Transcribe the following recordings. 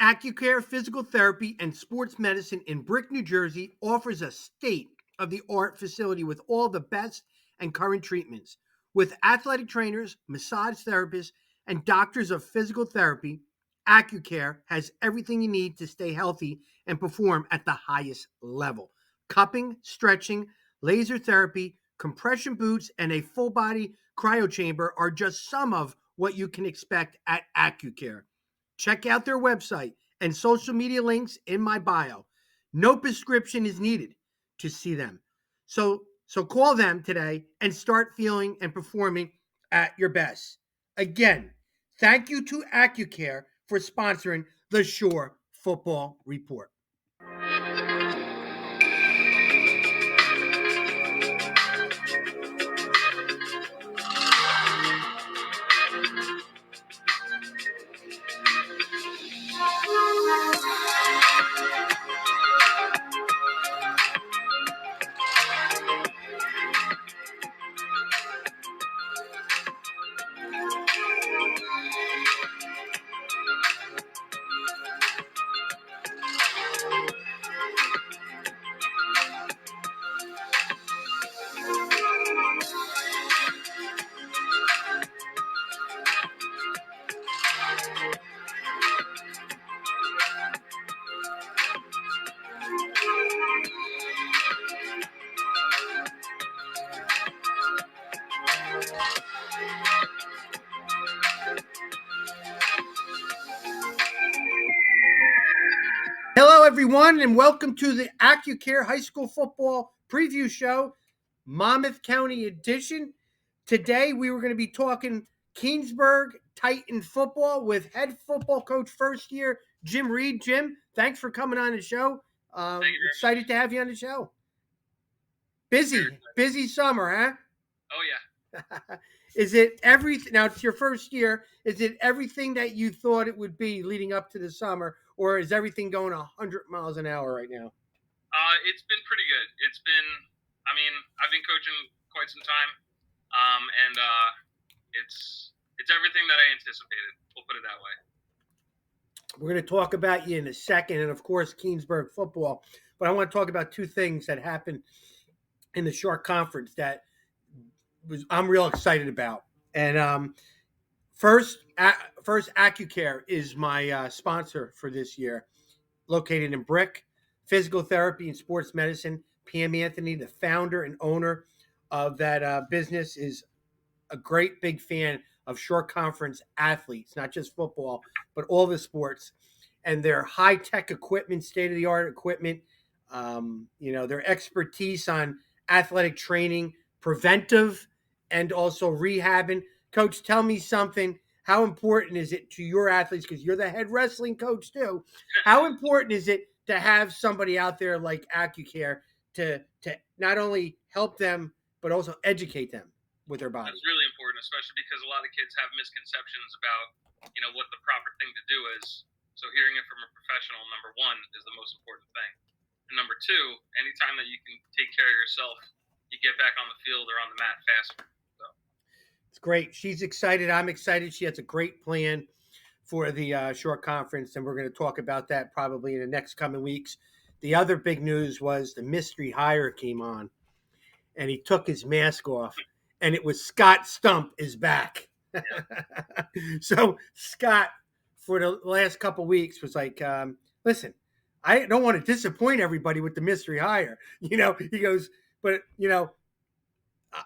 Accucare Physical Therapy and Sports Medicine in Brick, New Jersey offers a state-of-the-art facility with all the best and current treatments. With athletic trainers, massage therapists, and doctors of physical therapy, Accucare has everything you need to stay healthy and perform at the highest level. Cupping, stretching, laser therapy, compression boots, and a full-body cryo chamber are just some of what you can expect at Accucare. Check out their website and social media links in my bio. No prescription is needed to see them. So call them today and start feeling and performing at your best. Again, thank you to Accucare for sponsoring the Shore Football Report. Hello, everyone, and welcome to the Accucare High School Football Preview Show, Monmouth County Edition. Today, we were going to be talking Keansburg Titan football with head football coach first year, Jim Reid. Jim, thanks for coming on the show. Excited to have you on the show. Busy summer, huh? Oh, yeah. Is it everything? Now, it's your first year. Is it everything that you thought it would be leading up to the summer, or is everything going 100 miles an hour right now? It's been pretty good. I've been coaching quite some time, and it's everything that I anticipated. We'll put it that way. We're going to talk about you in a second, and of course, Keansburg football. But I want to talk about two things that happened in the short conference that I'm real excited about. And first, Accucare is my sponsor for this year, located in Brick, Physical Therapy and Sports Medicine. Pam Anthony, the founder and owner of that business, is a great big fan of short conference athletes, not just football, but all the sports. And their high-tech equipment, state-of-the-art equipment, their expertise on athletic training, preventive, and also rehabbing. Coach, tell me something. How important is it to your athletes, because you're the head wrestling coach too, how important is it to have somebody out there like Accucare to not only help them, but also educate them with their body? That's really important, especially because a lot of kids have misconceptions about, what the proper thing to do is. So hearing it from a professional, number one, is the most important thing. And number two, anytime that you can take care of yourself, you get back on the field or on the mat faster. So it's great. She's excited. I'm excited. She has a great plan for the short conference, and we're going to talk about that probably in the next coming weeks. The other big news was the mystery hire came on, and he took his mask off, and it was Scott Stump is back. Yeah. So Scott, for the last couple of weeks, was like, listen, I don't want to disappoint everybody with the mystery hire. He goes, but,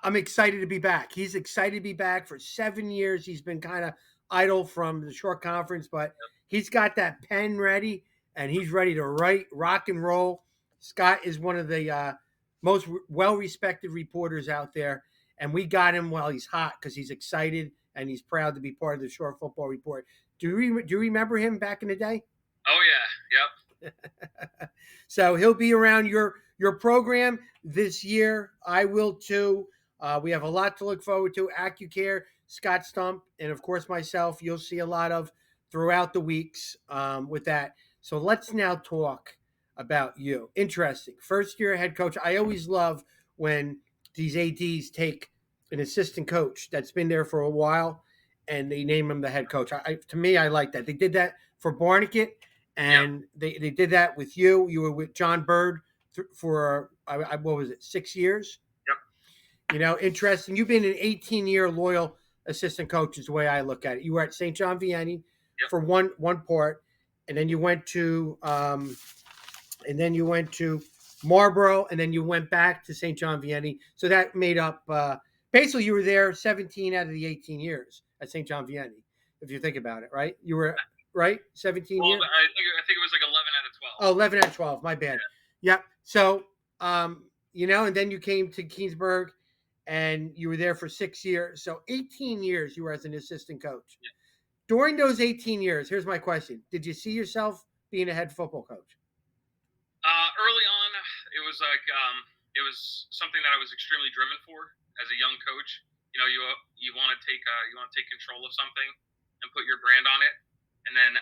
I'm excited to be back. He's excited to be back. For 7 years, he's been kind of idle from the short conference, but he's got that pen ready, and he's ready to write, rock and roll. Scott is one of the most well-respected reporters out there, and we got him while he's hot because he's excited and he's proud to be part of the Short Football Report. Do you remember him back in the day? Oh, yeah. Yep. So he'll be around your program this year. I will too. We have a lot to look forward to. Accucare, Scott Stump, and of course myself, you'll see a lot of throughout the weeks with that. So let's now talk about you. Interesting. First year head coach. I always love when these ADs take an assistant coach that's been there for a while and they name him the head coach. To me, I like that. They did that for Barnegat, and they did that with you. You were with John Bird for what was it, 6 years? Yep. You know, interesting. You've been an 18-year loyal assistant coach, is the way I look at it. You were at St. John Vianney Yep. for one part, and then you went to Marlboro, and then you went back to St. John Vianney. So that made up basically you were there 17 out of the 18 years at St. John Vianney, if you think about it, right? You were right 17 Well, years. I think it was like 11 out of 12. Oh, 11 out of 12. My bad. Yep. So, you know, and then you came to Keansburg and you were there for 6 years. So 18 years you were as an assistant coach. Yeah. During those 18 years, here's my question. Did you see yourself being a head football coach? Early on, it was like it was something that I was extremely driven for as a young coach. You know, you want to take control of something and put your brand on it. And then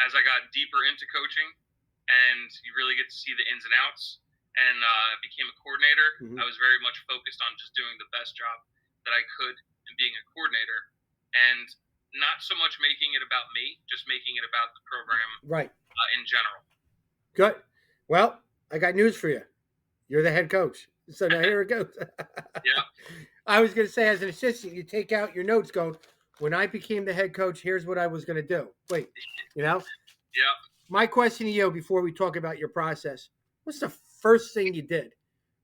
as I got deeper into coaching, and you really get to see the ins and outs, and became a coordinator, I was very much focused on just doing the best job that I could in being a coordinator, and not so much making it about me, just making it about the program Right. In general. Good. Well, I got news for you. You're the head coach. So now here it goes. Yeah. I was going to say, as an assistant, you take out your notes going, when I became the head coach, here's what I was going to do. Wait, you know? Yeah. My question to you before we talk about your process, what's the first thing you did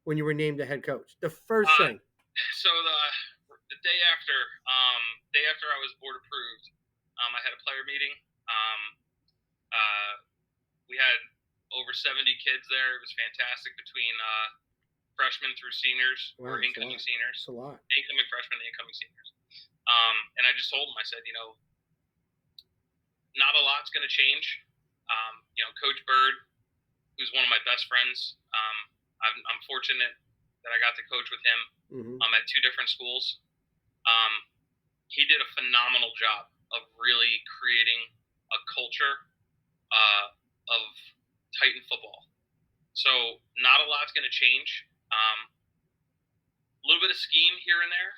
when you were named the head coach? The first thing. So the day after I was board approved, I had a player meeting. We had over 70 kids there. It was fantastic between freshmen through seniors, or incoming seniors. That's a lot. Incoming freshmen, incoming seniors. And I just told them, I said, you know, not a lot's going to change. You know, Coach Bird, who's one of my best friends, I'm fortunate that I got to coach with him at two different schools. He did a phenomenal job of really creating a culture of Titan football. So not a lot's going to change. A little bit of scheme here and there,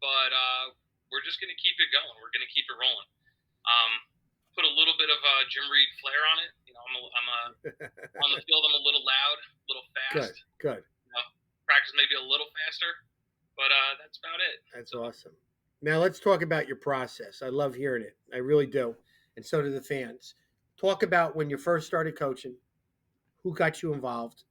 but we're just going to keep it going. We're going to keep it rolling. Put a little bit of Jim Reid flair on it. You know, I'm on the field. I'm a little loud, a little fast. Good. You know, practice maybe a little faster, but that's about it. That's awesome. Now let's talk about your process. I love hearing it. I really do, and so do the fans. Talk about when you first started coaching. Who got you involved?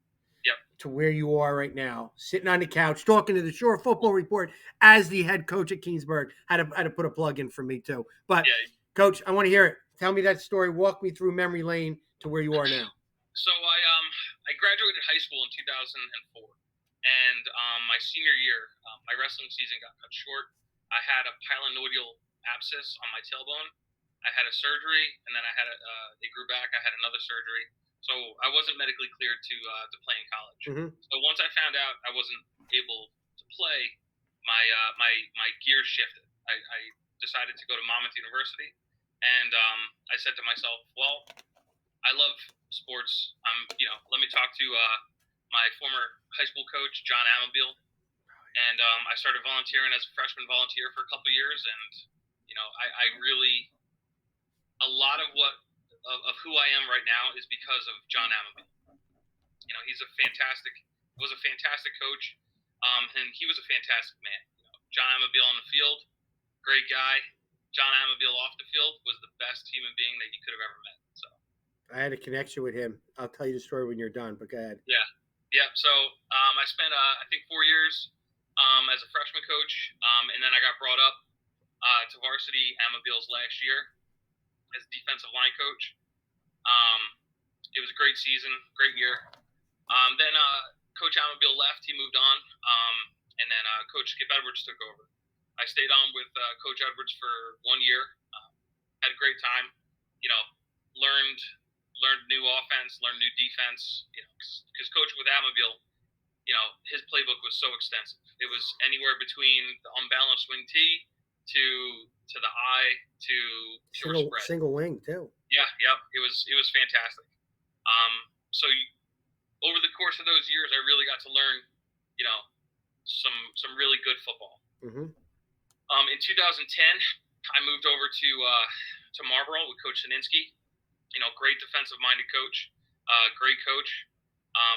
Yep. To where you are right now, sitting on the couch, talking to the Shore Football Report as the head coach at Keansburg. Had to put a plug in for me too. But Coach, I want to hear it. Tell me that story. Walk me through memory lane to where you are now. So I graduated high school in 2004, and my senior year, my wrestling season got cut short. I had a pilonidal abscess on my tailbone. I had a surgery, and then they grew back. I had another surgery. So I wasn't medically cleared to play in college. So once I found out I wasn't able to play, my gears shifted. I decided to go to Monmouth University, and I said to myself, well, I love sports. Let me talk to my former high school coach, John Amabile, and I started volunteering as a freshman volunteer for a couple of years, and you know, I really, a lot of who I am right now is because of John Amabile. You know, was a fantastic coach, and he was a fantastic man. You know, John Amabile on the field, great guy. John Amabile off the field was the best human being that you could have ever met. So I had a connection with him. I'll tell you the story when you're done, but go ahead. Yeah. So I spent I think 4 years as a freshman coach, and then I got brought up to varsity Amabile's last year as a defensive line coach. It was a great season, great year. Then Coach Amabile left; he moved on, and then Coach Skip Edwards took over. I stayed on with Coach Edwards for 1 year. Had a great time. You know, learned new offense, learned new defense. You know, because coaching with Amabile, you know, his playbook was so extensive. It was anywhere between the unbalanced wing tee to the eye to pure spread. Single wing too. Yeah. It was fantastic. So over the course of those years, I really got to learn, you know, some really good football. In 2010, I moved over to Marlboro with Coach Sininsky, Great defensive-minded coach, great coach.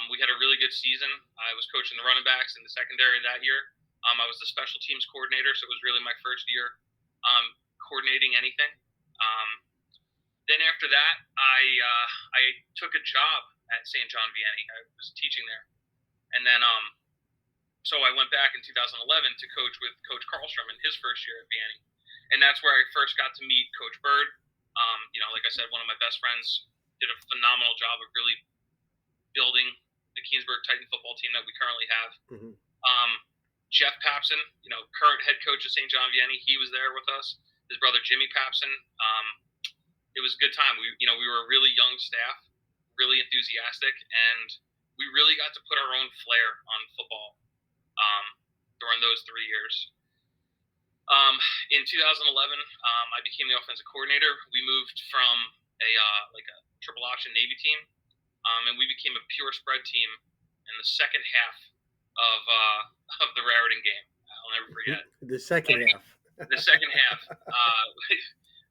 We had a really good season. I was coaching the running backs in the secondary that year. I was the special teams coordinator, so it was really my first year coordinating anything. Then after that, I took a job at St. John Vianney. I was teaching there, and then so I went back in 2011 to coach with Coach Carlstrom in his first year at Vianney, and that's where I first got to meet Coach Bird. Like I said, one of my best friends did a phenomenal job of really building the Keansburg Titan football team that we currently have. Mm-hmm. Jeff Papson, current head coach of St. John Vianney, he was there with us. His brother Jimmy Papson. It was a good time. We were a really young staff, really enthusiastic, and we really got to put our own flair on football during those 3 years. In 2011, I became the offensive coordinator. We moved from a triple option Navy team, and we became a pure spread team in the second half of the Raritan game. I'll never forget the second half. The second half.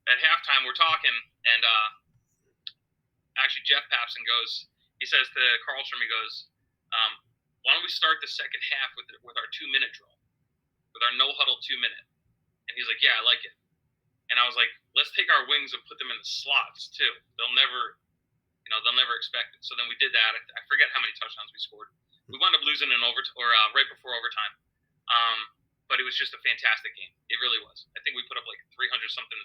At halftime, we're talking, and actually Jeff Papson he says to Carlstrom, he goes, why don't we start the second half with our 2-minute drill, with our no huddle 2-minute? And he's like, yeah, I like it. And I was like, let's take our wings and put them in the slots too. They'll never expect it. So then we did that. I forget how many touchdowns we scored. We wound up losing in right before overtime. But it was just a fantastic game. It really was. I think we put up like 300 something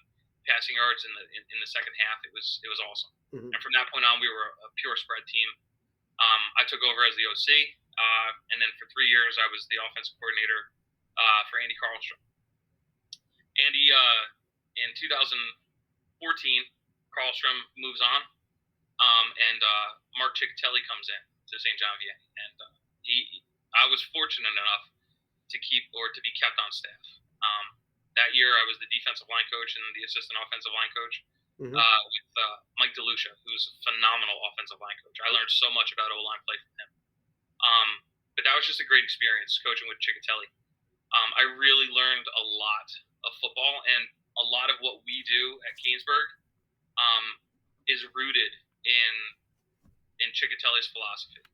passing yards in the second half. It was awesome. Mm-hmm. And from that point on, we were a pure spread team. I took over as the OC, and then for 3 years I was the offensive coordinator for Andy Carlstrom. Andy, in 2014, Carlstrom moves on, and Mark Ciccatelli comes in to St. John Vianney, and I was fortunate enough to be kept on staff. That year, I was the defensive line coach and the assistant offensive line coach with Mike DeLucia, who's a phenomenal offensive line coach. I learned so much about O-line play from him. But that was just a great experience coaching with Ciccatelli. I really learned a lot of football, and a lot of what we do at Keansburg is rooted in Ciccatelli's philosophy.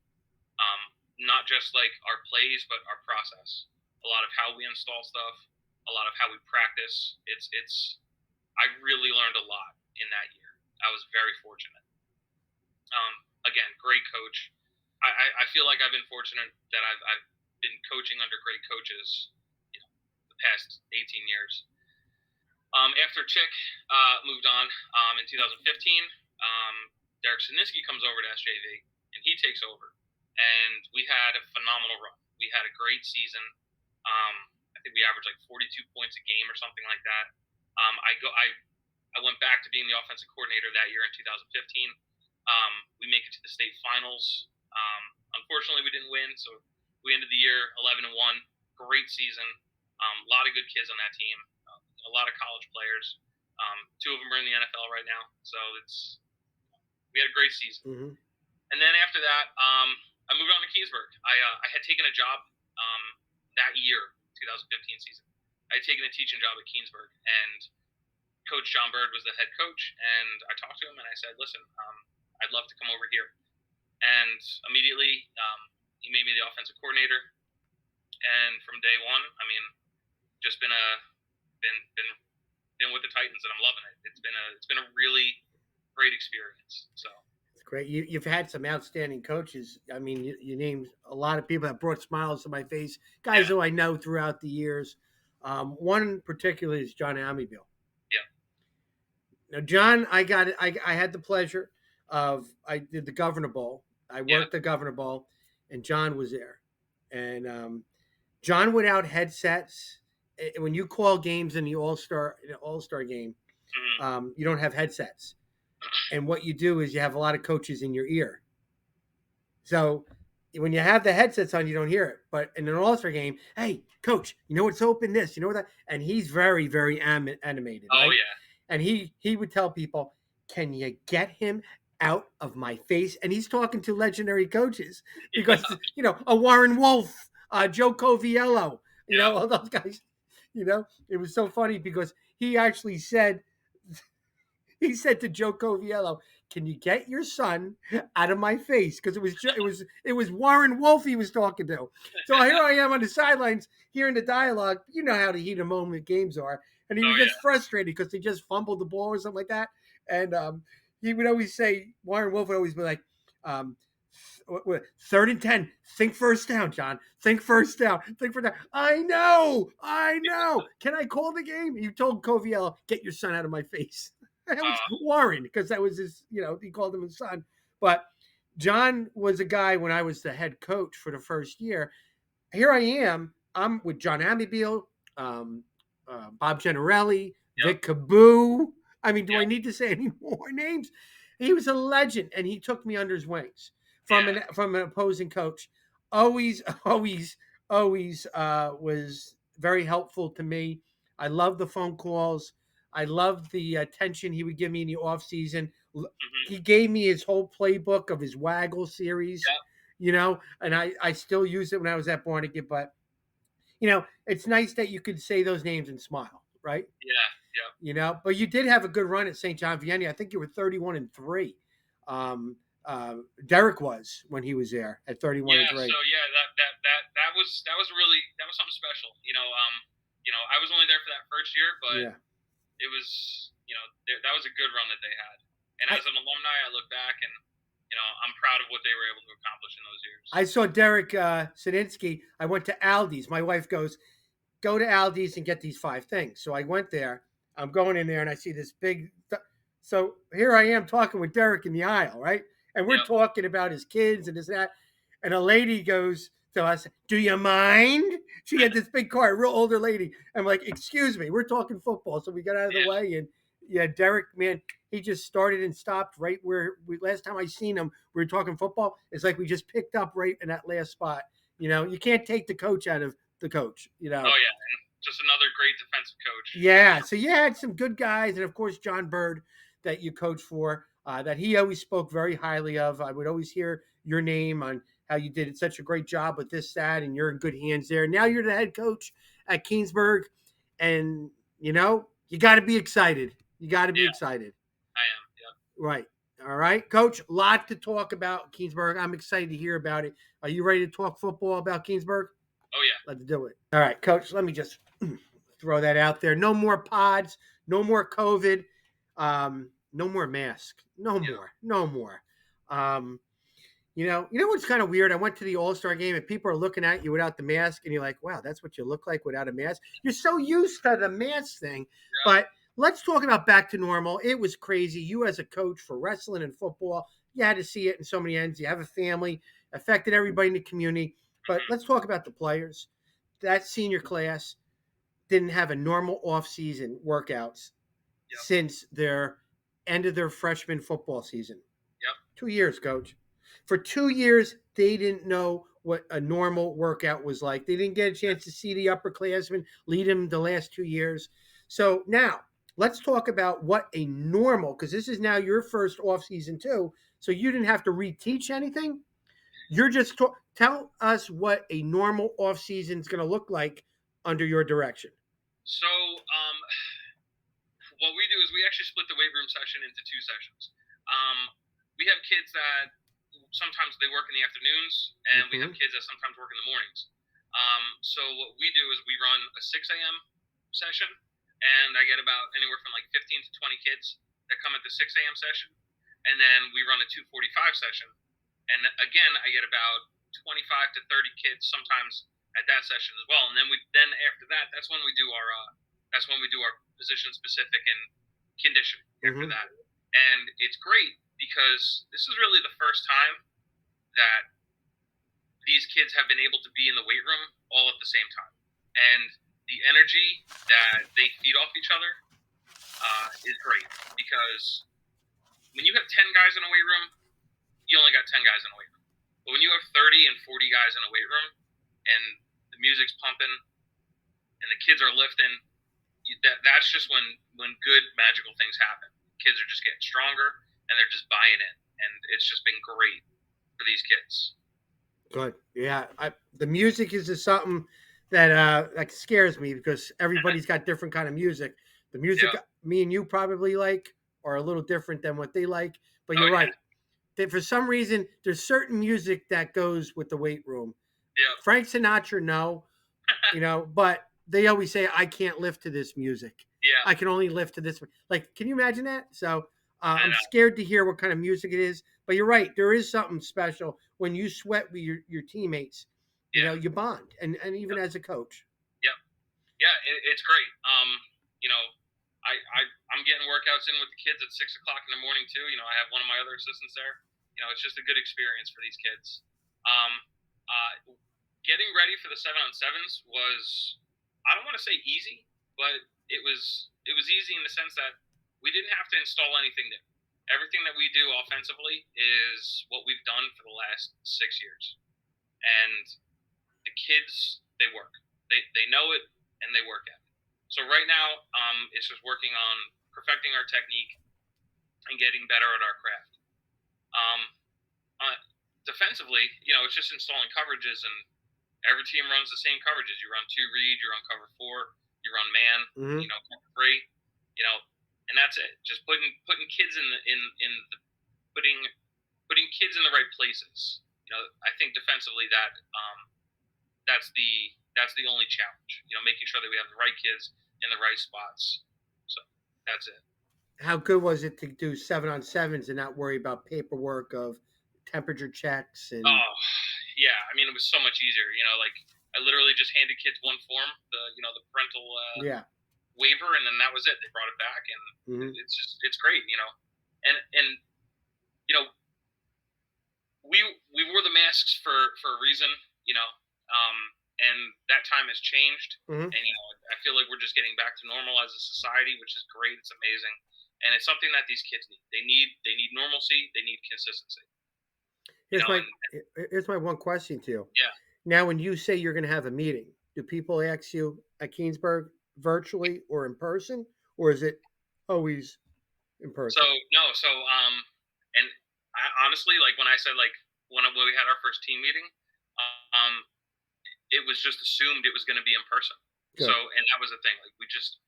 Not just like our plays, but our process. A lot of how we install stuff, a lot of how we practice. I really learned a lot in that year. I was very fortunate. Again, great coach. I feel like I've been fortunate that I've been coaching under great coaches, the past 18 years. After Chick moved on in 2015, Derek Sinisky comes over to SJV, and he takes over. And we had a phenomenal run. We had a great season. I think we averaged like 42 points a game or something like that. I went back to being the offensive coordinator that year in 2015. We make it to the state finals. Unfortunately, we didn't win, so we ended the year 11-1. Great season. A lot of good kids on that team. A lot of college players. 2 of them are in the NFL right now, so we had a great season. Mm-hmm. And then after that, I moved on to Keansburg. I had taken a job that year, 2015 season. I had taken a teaching job at Keansburg, and Coach John Bird was the head coach, and I talked to him, and I said, listen, I'd love to come over here. And immediately, he made me the offensive coordinator, and from day one, I mean, just been with the Titans, and I'm loving it. It's been a really great experience. So it's great. You've had some outstanding coaches. I mean, you named a lot of people that brought smiles to my face. Guys who I know throughout the years. One particularly is John Amieville. Yeah. Now, John, I had the pleasure of I did the Governor Bowl. I worked the Governor Bowl, and John was there. And John without headsets. When you call games in the All-Star game, you don't have headsets. And what you do is you have a lot of coaches in your ear. So when you have the headsets on, you don't hear it. But in an All-Star game, hey, coach, you know what's open this? You know what that? And he's very, very animated. Oh, right? Yeah. And he would tell people, can you get him out of my face? And he's talking to legendary coaches because, a Warren Wolf, Joe Coviello, all those guys. It was so funny because he actually said he said to Joe Coviello, "Can you get your son out of my face?" Because it was Warren Wolf he was talking to. So here I am on the sidelines hearing the dialogue. You know how the heat of moment games are, and he was Oh just yeah. frustrated because they just fumbled the ball or something like that. And he would always say, Warren Wolf would always be like, um, 3rd and 10. Think first down, John. Think first down. Think first down. I know. I know. Can I call the game? You told Coviello, get your son out of my face. That was Warren because that was his. He called him his son. But John was a guy when I was the head coach for the first year. Here I am. I'm with John Amibiel, um, Bob Generelli, Yep. Vic Caboo. I mean, do I Yep. need to say any more names? He was a legend, and he took me under his wings Yeah. from an opposing coach. Always, always, always was very helpful to me. I love the phone calls. I loved the attention he would give me in the off season. He Hmm. gave me his whole playbook of his Waggle series, Yep. and I still use it when I was at Barnegat. But it's nice that you could say those names and smile, right? Yeah. Yep. But you did have a good run at St. John Vianney. I think you were 31-3. Um, Derek was when he was there at 31 and Yeah. So 3. yeah, that was something special. I was only there for that first year, but Yeah. it was that was a good run that they had. And I, as an alumni, I look back and I'm proud of what they were able to accomplish in those years. I saw Derek Sadinsky. I went to Aldi's. My wife goes, go to Aldi's and get these 5 things. So I went there. I'm going in there and I see this big. So here I am talking with Derek in the aisle, right? And we're Yep. talking about his kids and this and that. And a lady goes to us, "Do you mind?" She had this big car, a real older lady. I'm like, "Excuse me, we're talking football." So we got out of the Yeah. way. And yeah, Derek, man, he just started and stopped right where last time I seen him, we were talking football. It's like we just picked up right in that last spot. You can't take the coach out of the coach. Oh yeah, and just another great defensive coach. Yeah, so you had some good guys, and of course John Bird that you coached for, that he always spoke very highly of. I would always hear your name on how you did such a great job with this, that, and you're in good hands there. Now you're the head coach at Keansburg, and you got to be excited. You got to be Yeah, excited, I am. Yep. right? All right, Coach. Lot to talk about Keansburg. I'm excited to hear about it. Are you ready to talk football about Keansburg? Oh yeah. Let's do it. All right, Coach. Let me just throw that out there. No more pods. No more COVID. No more mask. No Yeah. more. No more. Um, you know what's kind of weird? I went to the All-Star game and people are looking at you without the mask, and you're like, "Wow, that's what you look like without a mask." You're so used to the mask thing, Yeah. but let's talk about back to normal. It was crazy. You, as a coach for wrestling and football, you had to see it in so many ends. You have a family, affected everybody in the community. But Hmm. let's talk about the players. That senior class didn't have a normal off-season workouts Yep. since their end of their freshman football season. Yep. 2 years, Coach. For 2 years, they didn't know what a normal workout was like. They didn't get a chance to see the upperclassmen lead them the last 2 years. So now let's talk about what a normal, because this is now your first off season too. So you didn't have to reteach anything. You're just tell us what a normal off season is going to look like under your direction. So what we do is we actually split the weight room session into 2 sessions. We have kids that sometimes they work in the afternoons, and we have Mm-hmm. kids that sometimes work in the mornings. So what we do is we run a 6 a.m. session, and I get about anywhere from like 15 to 20 kids that come at the 6 a.m. session, and then we run a 2:45 session, and again I get about 25 to 30 kids sometimes at that session as well. And then after that, that's when we do our position specific and conditioning after Mm-hmm. that. And it's great because this is really the first time that these kids have been able to be in the weight room all at the same time. And the energy that they feed off each other is great because when you have 10 guys in a weight room, you only got 10 guys in a weight room. But when you have 30 and 40 guys in a weight room and the music's pumping and the kids are lifting, that's just when good magical things happen. Kids are just getting stronger and they're just buying in, and it's just been great for these kids. Good. Yeah. The music is just something that scares me because everybody's got different kind of music. The music Yeah. me and you probably like. are a little different than what they like. But Oh you're yeah. right. For some reason, there's certain music that goes with the weight room. Yep. Frank Sinatra, no, but they always say, I can't lift to this music. Yeah. I can only lift to this. Like, can you imagine that? So I I'm know. scared to hear what kind of music it is. But you're right. There is something special when you sweat with your teammates. Yeah. You bond. And even Yep. as a coach. Yep. Yeah. It's great. You know, I'm getting workouts in with the kids at 6 o'clock in the morning too. I have one of my other assistants there. It's just a good experience for these kids. Um, Getting ready for the 7-on-7s was, I don't want to say easy, but it was easy in the sense that we didn't have to install anything new. Everything that we do offensively is what we've done for the last 6 years, and the kids, they work. They know it and they work at it. So right now, it's just working on perfecting our technique and getting better at our craft. Um, Defensively, it's just installing coverages, and every team runs the same coverages. You run two Reid, you run cover four, you run man, Mm-hmm. cover three, and that's it. Just putting kids putting kids in the right places. I think defensively that's the only challenge. Making sure that we have the right kids in the right spots. So that's it. How good was it to do 7-on-7s and not worry about paperwork of temperature checks and Oh yeah, I mean it was so much easier. Like I literally just handed kids one form, the parental yeah. waiver, and then that was it. They brought it back, and Mm-hmm. it's great. And you know we wore the masks for a reason. You know, um, and that time has changed. Mm-hmm. And I feel like we're just getting back to normal as a society, which is great. It's amazing, and it's something that these kids need. They need normalcy. They need consistency. Here's my And here's my one question to you. yeah. Now, when you say you're going to have a meeting, do people ask you at Keansburg virtually or in person, or is it always in So person? no, and honestly, like when I said like when we had our first team meeting, um, it was just assumed it was going to be in person. So, Good, and that was the thing. Like we just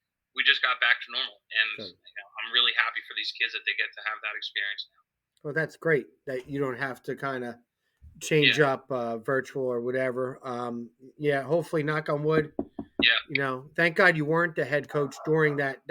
got back to normal, and good. I'm really happy for these kids that they get to have that experience now. Well, that's great that you don't have to kind of change Yeah, up virtual or whatever. Yeah, hopefully, knock on wood. yeah, Thank God you weren't the head coach during that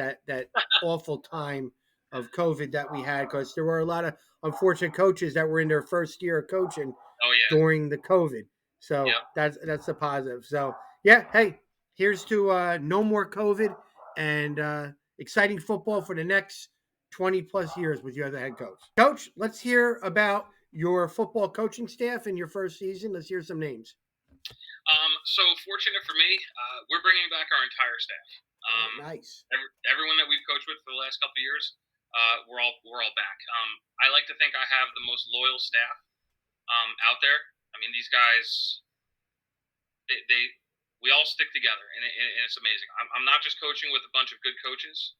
awful time of COVID that we had, because there were a lot of unfortunate coaches that were in their first year of coaching oh yeah, during the COVID. So yep. that's a positive. So yeah, hey, here's to no more COVID and exciting football for the next 20 plus years with you as a head coach. Coach, let's hear about your football coaching staff in your first season. Let's hear some names. So fortunate for me, we're bringing back our entire staff. Oh, nice. Everyone that we've coached with for the last couple of years, we're all back. I like to think I have the most loyal staff out there. I mean, these guys, they we all stick together, and it's amazing. I'm not just coaching with a bunch of good coaches.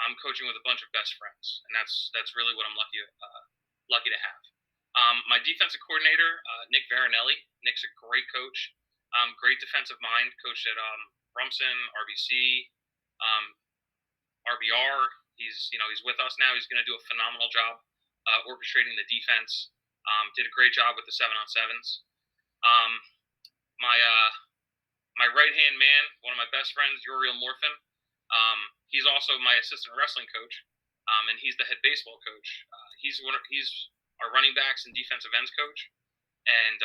I'm coaching with a bunch of best friends, and that's really what I'm lucky to have. My defensive coordinator, Nick Varinelli. Nick's a great coach, great defensive mind. Coached at Rumson, RBC, um, RBR. He's with us now. He's going to do a phenomenal job orchestrating the defense. Did a great job with the 7-on-7s. Um, my my right hand man, one of my best friends, Uriel Morfin. He's also my assistant wrestling coach, and he's the head baseball coach. He's our running backs and defensive ends coach, and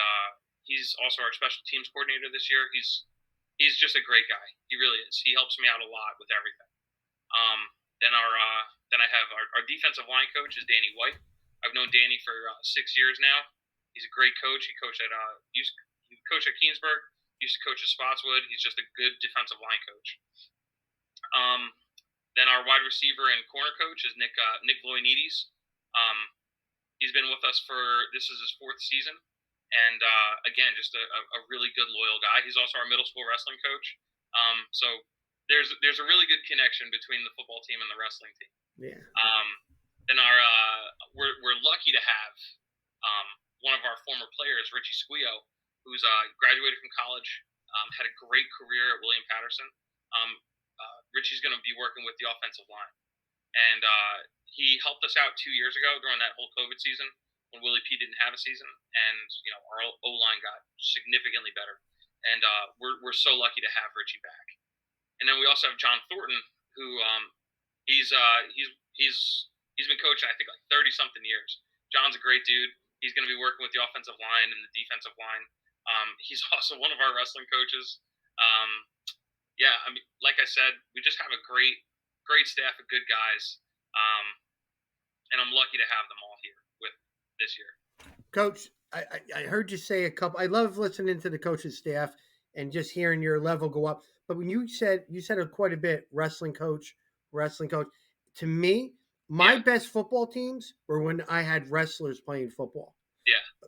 he's also our special teams coordinator this year. He's just a great guy. He really is. He helps me out a lot with everything. Um, then I have our defensive line coach is Danny White. I've known Danny for 6 years now. He's a great coach. He coached at Keansburg. Used to coach at Spotswood. He's just a good defensive line coach. Um, then our wide receiver and corner coach is Nick Voinides. Um, he's been with us this is his fourth season, and again, just a really good loyal guy. He's also our middle school wrestling coach. So there's a really good connection between the football team and the wrestling team. Yeah. Then we're lucky to have one of our former players, Richie Squio, who's graduated from college, had a great career at William Patterson. Richie's going to be working with the offensive line. and he helped us out 2 years ago during that whole COVID season when Willie P didn't have a season, and our O line got significantly better, and we're so lucky to have Richie back. And then we also have John Thornton, who he's he's been coaching I think like 30 something years. John's a great dude. He's going to be working with the offensive line and the defensive line. He's also one of our wrestling coaches. Um, yeah, I mean, like I said, we just have a great staff of good guys, and I'm lucky to have them all here with this year. Coach, I heard you say a couple. I love listening to the coach's staff and just hearing your level go up. But when you said it quite a bit, wrestling coach, wrestling coach. To me, my Yeah, best football teams were when I had wrestlers playing football. yeah,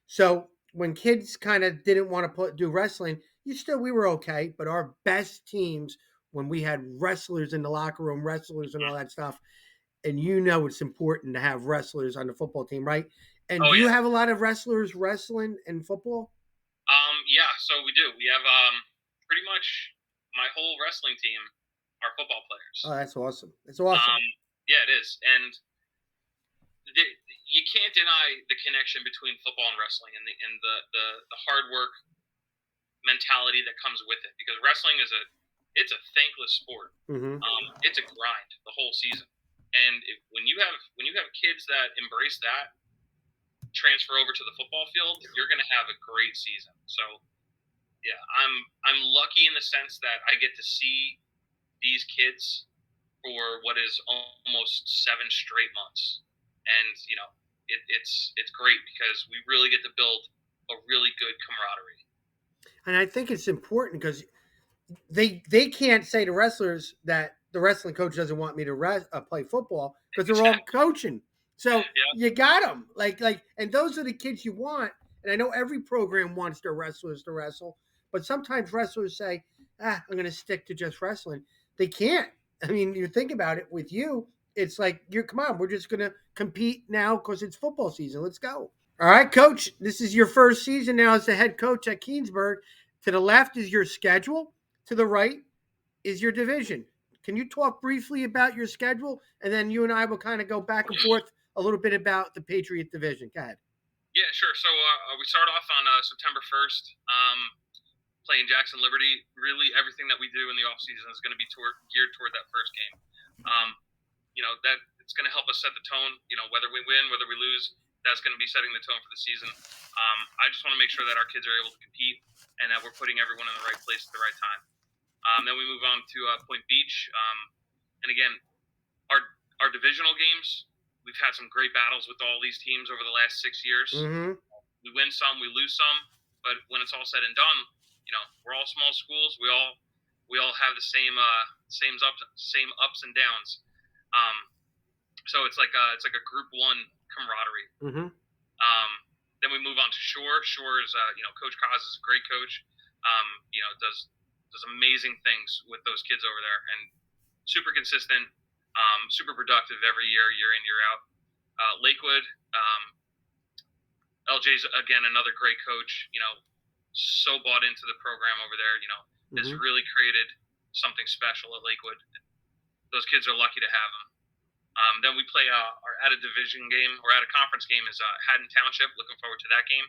So when kids kind of didn't want to do wrestling, we were okay. But our best teams when we had wrestlers in the locker room, wrestlers and mhm. all that stuff, and it's important to have wrestlers on the football team, right? And Oh do you yeah, have a lot of wrestlers wrestling in football? yeah. So we do. We have pretty much my whole wrestling team are football Oh, players. that's awesome. That's awesome. Um, yeah, it is, and you can't deny the connection between football and wrestling, and the hard work mentality that comes with it. Because wrestling is a thankless sport. Mm-hmm. It's a grind the whole season, and when you have kids that embrace that, transfer over to the football field, you're going to have a great season. So yeah, I'm lucky in the sense that I get to see these kids for what is almost 7 straight months, and it's great because we really get to build a really good camaraderie. And I think it's important because they can't say to wrestlers that the wrestling coach doesn't want me to play football because they're all Exactly. coaching. So Yeah. you got them, and those are the kids you want. And I know every program wants their wrestlers to wrestle, but sometimes wrestlers say, I'm going to stick to just wrestling." They can't. I mean, you think about it with you, it's like come on, we're just going to compete now because it's football season. Let's go. All right, coach. This is your first season now as the head coach at Keansburg. To the left is your schedule. To the right is your division. Can you talk briefly about your schedule? And then you and I will kind of go back and forth a little bit about the Patriot division. Go ahead. Yeah, sure. So we start off on September 1st, playing Jackson Liberty. Really, everything that we do in the off season is going to be geared toward that first game. Um, that it's going to help us set the tone. Whether we win, whether we lose, that's going to be setting the tone for the season. I just want to make sure that our kids are able to compete and that we're putting everyone in the right place at the right time. Then we move on to Point Beach, and again, our our divisional games. We've had some great battles with all these teams over the last 6 years. Mm-hmm. We win some, we lose some, but when it's all said and done, we're all small schools. We all have the same ups and downs. Um, so it's like a group one camaraderie. Mm-hmm. Then we move on to Shore. Shore is Coach Kaz is a great coach. Does amazing things with those kids over there, and super consistent, super productive every year in, year out. Lakewood, LJ's again another great coach. So bought into the program over there. Has Mm-hmm. really created something special at Lakewood. Those kids are lucky to have him. Then we play our at a division game or at a conference game is Haddon Township. Looking forward to that game.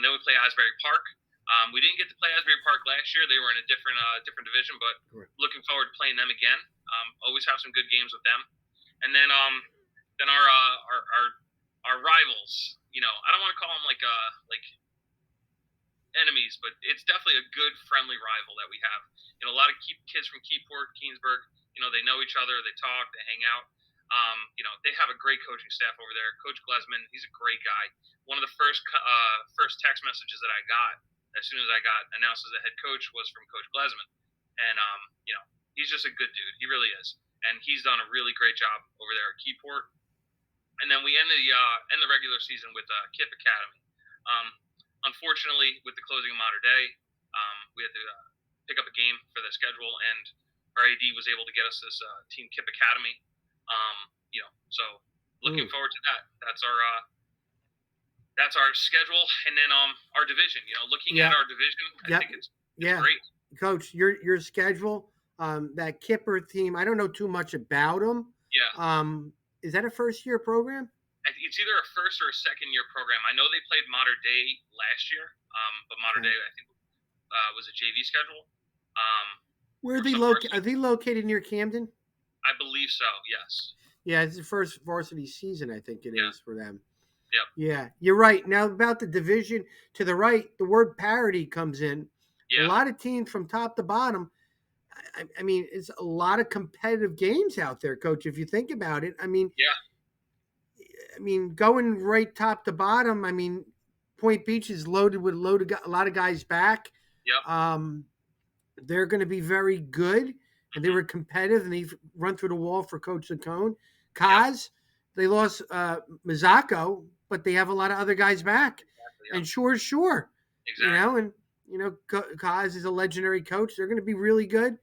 Then we play Asbury Park. We didn't get to play Asbury Park last year. They were in a different division, but looking forward to playing them again. Always have some good games with them. And then our rivals. I don't want to call them like enemies, but it's definitely a good friendly rival that we have. A lot of kids from Keansburg. They know each other. They talk. They hang out. They have a great coaching staff over there. Coach Glesman, he's a great guy. One of the first text messages that I got as soon as I got announced as the head coach was from Coach Glesman, and he's just a good dude. He really is, and he's done a really great job over there at Keyport. And then we end the regular season with KIPP Academy. Unfortunately, with the closing of Mater Dei, we had to pick up a game for the schedule, and our AD was able to get us this Team KIPP Academy. So looking forward to that. That's our schedule, and then our division. Looking at our division, I think it's great. Coach, your schedule, that Kipper team. I don't know too much about them, Yeah. Is that a first-year program? It's either a first or a second-year program. I know they played Mater Dei last year, but Mater Dei, I think, was a JV schedule. Where are For they some first, located? Are they located near Camden? I believe so. Yes. Yeah, it's the first varsity season, I think it Yeah. is for them. Yep. Yeah, you're right. Now about the division to the right, the word parity comes in. A Yeah. lot of teams from top to bottom. I mean, it's a lot of competitive games out there, Coach. If you think about it, Yeah. I mean, going right top to bottom. I mean, Point Beach is loaded with a lot of guys back. Yep. They're going to be very good, and they Mm-hmm. were competitive, and they've run through the wall for Coach Saccone. Yep. Kaz, they lost Mazzacco, but they have a lot of other guys back. Exactly. Yep. And sure, Exactly. Kaz is a legendary coach. They're going to be really good.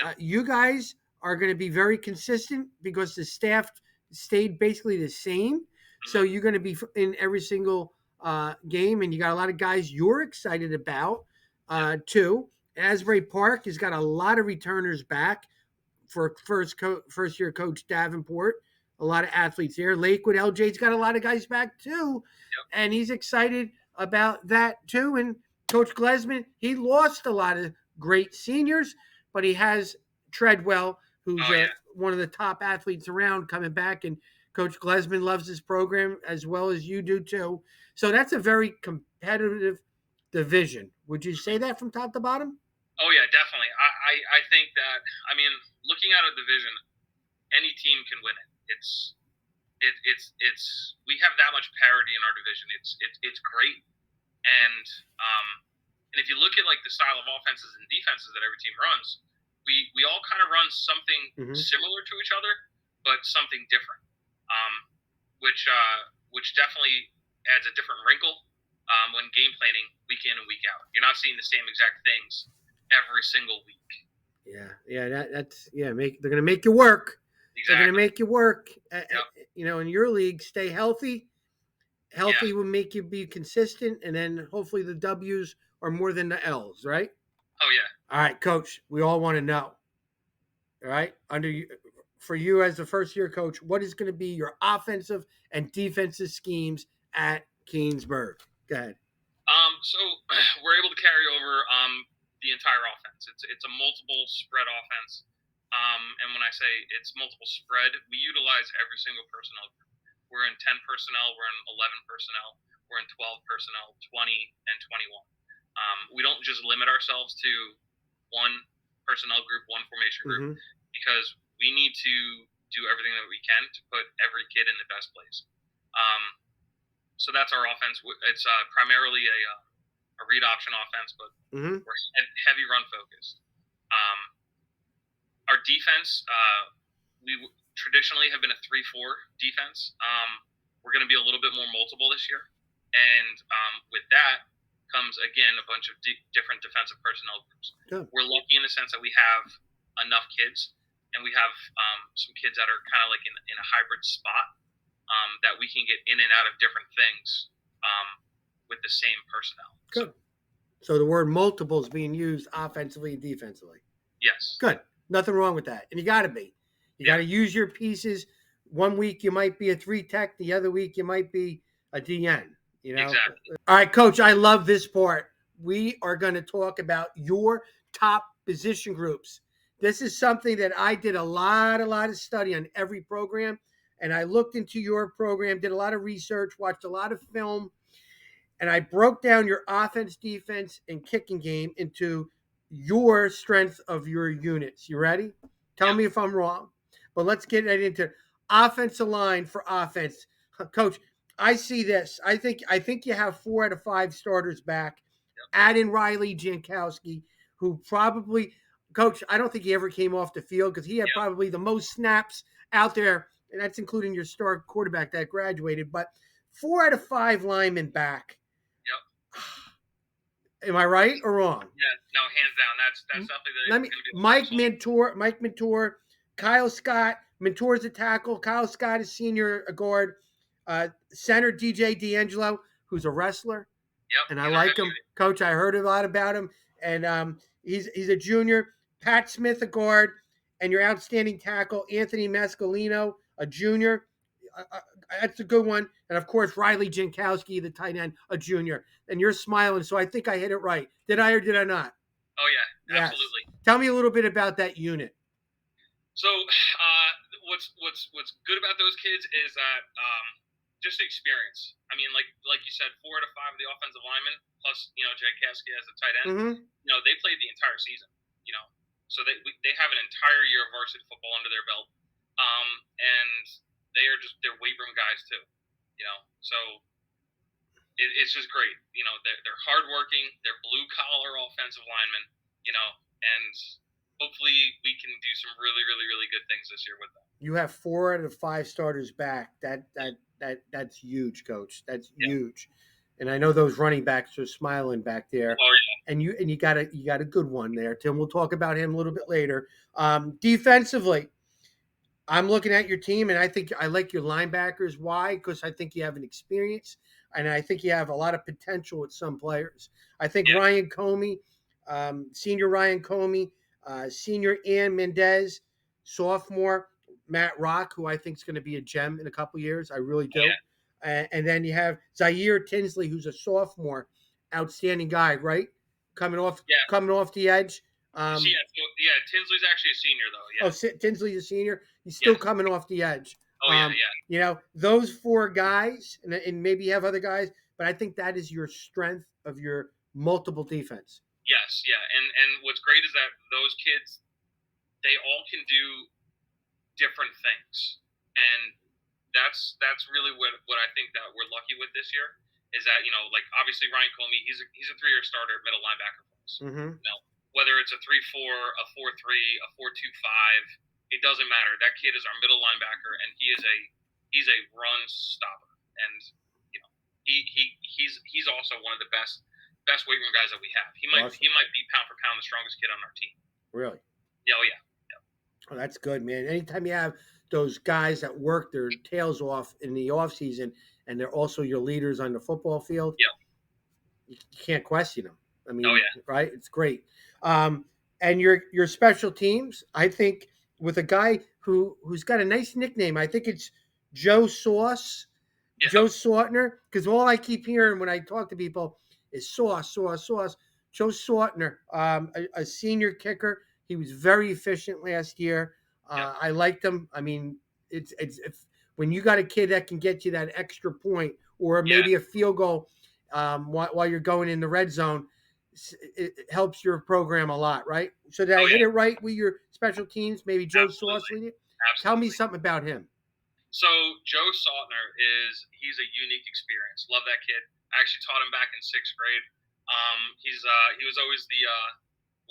Yep. You guys are going to be very consistent because the staff stayed basically the same. So Mm-hmm. you're going to be in every single game, and you got a lot of guys you're excited about Yep. too. Asbury Park has got a lot of returners back for first year coach Davenport. A lot of athletes here. Lakewood LJ's got a lot of guys back too, Yep. and he's excited about that too. And Coach Glesman, he lost a lot of great seniors, but he has Treadwell, who's Oh yeah. one of the top athletes around, coming back. And Coach Glesman loves his program as well as you do too. So that's a very competitive division. Would you say that from top to bottom? Oh yeah, definitely. I think that, I mean, looking at a division, any team can win it. It's we have that much parity in our division. It's great. And um and if you look at like the style of offenses and defenses that every team runs, we all kind of run something similar to each other, but something different. Um which definitely adds a different wrinkle when game planning week in and week out. You're not seeing the same exact things every single week. That's they're gonna make you work. Exactly. They're gonna make you work. Yep. In your league, stay healthy. Healthy Yeah. will make you be consistent, and then hopefully the W's are more than the L's, right? Oh yeah. All right, Coach. We all want to know. All right, for you as the first year coach, what is going to be your offensive and defensive schemes at Keansburg? Go ahead. So we're able to carry over the entire offense. It's a multiple spread offense. And when I say it's multiple spread, we utilize every single personnel group. We're in 10 personnel, we're in 11 personnel, we're in 12 personnel, 20 and 21. We don't just limit ourselves to one personnel group, one formation group, because we need to do everything that we can to put every kid in the best place. So that's our offense. It's primarily a read option offense, but we're heavy run focused. Our defense, we traditionally have been a 3-4 defense. We're going to be a little bit more multiple this year, and with that comes again a bunch of different defensive personnel groups. Good. We're lucky in the sense that we have enough kids, and we have some kids that are kind of like in a hybrid spot that we can get in and out of different things with the same personnel. Good. So the word multiple is being used offensively and defensively. Yes. Good. Nothing wrong with that. And you got to be. You got to use your pieces. One week you might be a 3 tech. The other week you might be a DN. Exactly. All right, Coach, I love this part. We are going to talk about your top position groups. This is something that I did a lot of study on every program. And I looked into your program, did a lot of research, watched a lot of film. And I broke down your offense, defense, and kicking game into your strength of your units. You ready? Tell me if I'm wrong. But let's get right into offensive line for offense. Coach, I see this. I think you have 4 out of 5 starters back. Add in Riley Jankowski, who probably, Coach, I don't think he ever came off the field because he had probably the most snaps out there, and that's including your star quarterback that graduated. But 4 out of 5 linemen back. Am I right or wrong? Yeah, no, hands down. That's definitely Mike Mentor, Kyle Scott. Mentor's a tackle. Kyle Scott is senior guard. Center DJ D'Angelo, who's a wrestler. Yep. And I like him. Coach, I heard a lot about him. And he's a junior. Pat Smith, a guard. and your outstanding tackle, Anthony Mascalino, a junior. That's a good one. And of course, Riley Jankowski, the tight end, a junior. And you're smiling, so I think I hit it right. Did I or did I not? Oh yeah, Yes. absolutely. Tell me a little bit about that unit. So, what's good about those kids is that just the experience. I mean, like you said, 4 out of 5 of the offensive linemen, plus Jankowski as a tight end. Mm-hmm. They played the entire season. So they have an entire year of varsity football under their belt, and they're weight room guys too. So it's just great. They're hardworking. They're blue collar offensive linemen. And hopefully we can do some really, really, really good things this year with them. You have 4 out of 5 starters back. That's huge, Coach. That's huge. And I know those running backs are smiling back there. Oh yeah. And you got a good one there, Tim. We'll talk about him a little bit later. Defensively, I'm looking at your team, and I think I like your linebackers. Why? Because I think you have an experience, and I think you have a lot of potential with some players. I think Ryan Comey, senior Ryan Comey, senior Ian Mendez, sophomore Matt Rock, who I think is going to be a gem in a couple years. I really do. And then you have Zaire Tinsley, who's a sophomore, outstanding guy, right? Coming off the edge. Tinsley's actually a senior though. Oh, Tinsley's a senior. He's still coming off the edge. Oh Those 4 guys, and maybe you have other guys, but I think that is your strength of your multiple defense. Yes, and what's great is that those kids, they all can do different things, and that's really what I think that we're lucky with this year is that like obviously Ryan Comey, he's a 3-year starter at middle linebacker for us. Mm-hmm. Whether it's a 3-4, a 4-3, a 4-2-5, it doesn't matter. That kid is our middle linebacker, and he's a run stopper, and he's also one of the best weight room guys that we have. He might be pound for pound the strongest kid on our team. Really? Yeah. Oh yeah. Oh, that's good, man. Anytime you have those guys that work their tails off in the off season, and they're also your leaders on the football field, you can't question them. I mean, right? It's great. And your special teams, I think, with a guy who's got a nice nickname. I think it's Joe Sauce, Joe Sautner, because all I keep hearing when I talk to people is Sauce. Joe Sautner, a senior kicker. He was very efficient last year. I liked him. I mean, it's when you got a kid that can get you that extra point or maybe a field goal while you're going in the red zone, it helps your program a lot, right? So did I hit it right with your special teams? Maybe Joe Sauce with you? Tell me something about him. So Joe Sautner he's a unique experience. Love that kid. I actually taught him back in 6th grade. He was always the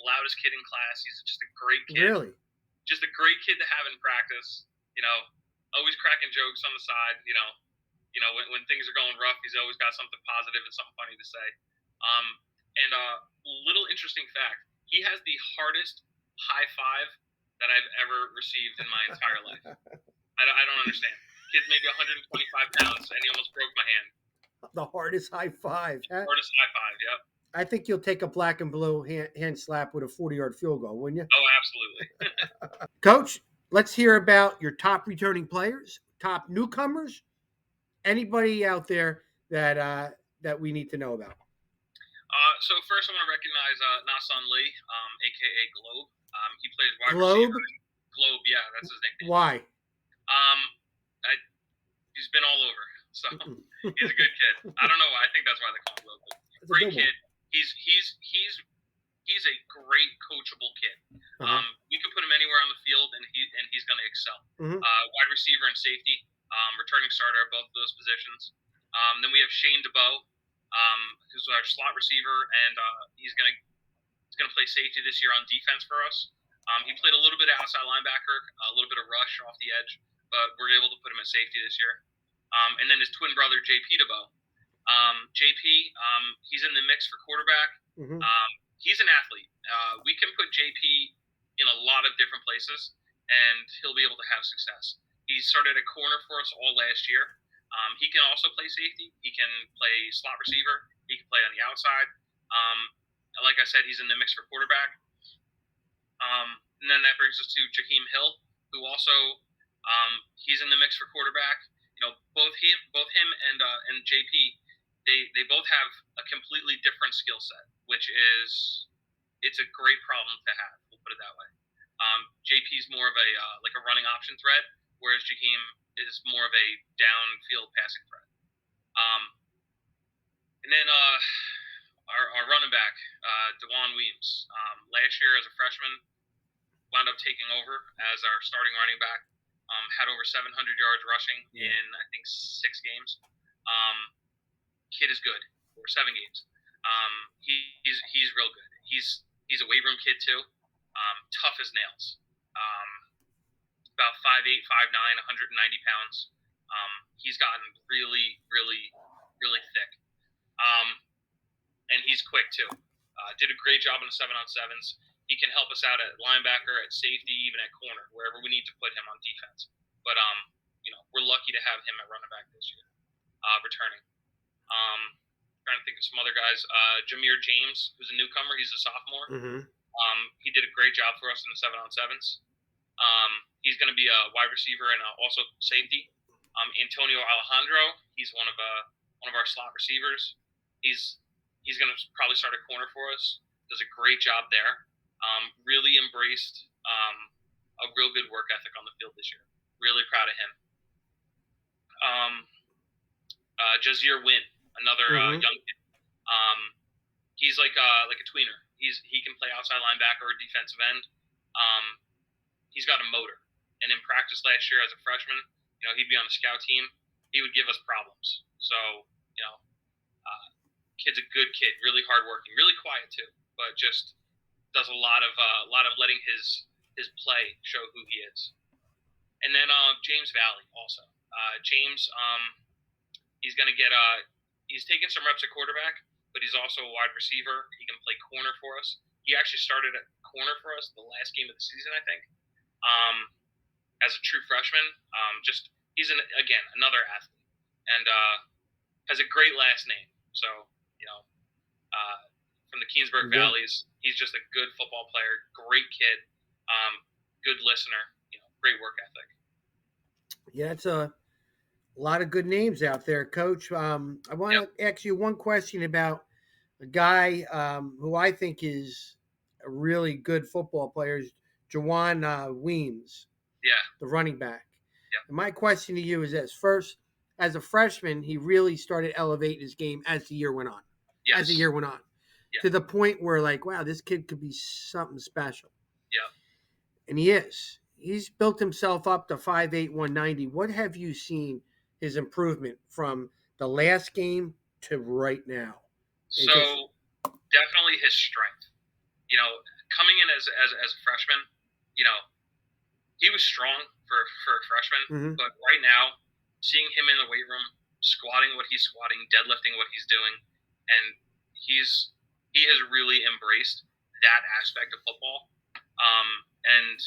loudest kid in class. He's just a great kid. Really? Just a great kid to have in practice. Always cracking jokes on the side. When things are going rough, he's always got something positive and something funny to say. And little interesting fact, he has the hardest high five that I've ever received in my entire life. I don't understand. Kid's maybe 125 pounds, and he almost broke my hand. The hardest high five. Huh? Hardest high five, yep. I think you'll take a black and blue hand slap with a 40-yard field goal, wouldn't you? Oh, absolutely. Coach, let's hear about your top returning players, top newcomers, anybody out there that we need to know about. So first I want to recognize Nasan Lee, a.k.a. Globe. He plays wide Globe? receiver. Globe, yeah, that's his nickname. Why? He's been all over, so he's a good kid. I don't know why. I think that's why they call him Globe. Great kid. He's a great coachable kid. You can put him anywhere on the field, and he's going to excel. Wide receiver and safety, returning starter at both of those positions. Then we have Shane DeBow, who's our slot receiver, and he's going to play safety this year on defense for us. He played a little bit of outside linebacker, a little bit of rush off the edge, but we're able to put him at safety this year. And then his twin brother, JP DeBow. JP, he's in the mix for quarterback. He's an athlete. We can put JP in a lot of different places, and he'll be able to have success. He started a corner for us all last year. He can also play safety. He can play slot receiver. He can play on the outside. Like I said, he's in the mix for quarterback. And then that brings us to Jaheim Hill, who also he's in the mix for quarterback. Both him and JP, they both have a completely different skill set, which is it's a great problem to have. We'll put it that way. JP's more of a like a running option threat, whereas Jaheim is more of a downfield passing threat. And then our running back, DeJuan Weems, last year as a freshman, wound up taking over as our starting running back. Had over 700 yards rushing in I think 6 games. Kid is good. Or 7 games. He's real good. He's a weight room kid too. Tough as nails. About 5'8", 5'9", 190 pounds. He's gotten really, really, really thick. And he's quick too. Did a great job in the 7-on-7s. He can help us out at linebacker, at safety, even at corner, wherever we need to put him on defense. But we're lucky to have him at running back this year, returning. Trying to think of some other guys. Jameer James, who's a newcomer, he's a sophomore. Mm-hmm. He did a great job for us in the 7-on-7s. He's going to be a wide receiver and also safety. Antonio Alejandro, he's one of our slot receivers. He's going to probably start a corner for us. Does a great job there. Really embraced a real good work ethic on the field this year. Really proud of him. Jazir Wynn, another young kid. He's like a tweener. He can play outside linebacker or defensive end. He's got a motor. And in practice last year as a freshman, he'd be on the scout team. He would give us problems. So, kid's a good kid, really hardworking, really quiet too, but just does a lot of letting his play show who he is. And then James Valley also. James, he's gonna get he's taking some reps at quarterback, but he's also a wide receiver. He can play corner for us. He actually started at corner for us the last game of the season, I think. As a true freshman, he's another athlete, and has a great last name. So from the Keansburg Valleys, he's just a good football player, great kid, good listener, great work ethic. Yeah, it's a lot of good names out there, Coach. I want to ask you one question about a guy who I think is a really good football player, DeJuan Weems. Yeah. The running back. Yeah. And my question to you is this. First, as a freshman, he really started elevating his game as the year went on. Yes. As the year went on. Yeah. To the point where, like, wow, this kid could be something special. Yeah. And he is. He's built himself up to 5'8", 190. What have you seen his improvement from the last game to right now? So, definitely his strength. Coming in as a freshman, he was strong for a freshman, but right now, seeing him in the weight room, squatting what he's squatting, deadlifting what he's doing, and he has really embraced that aspect of football. And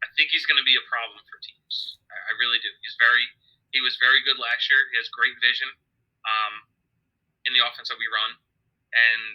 I think he's going to be a problem for teams. I really do. He was very good last year. He has great vision in the offense that we run, and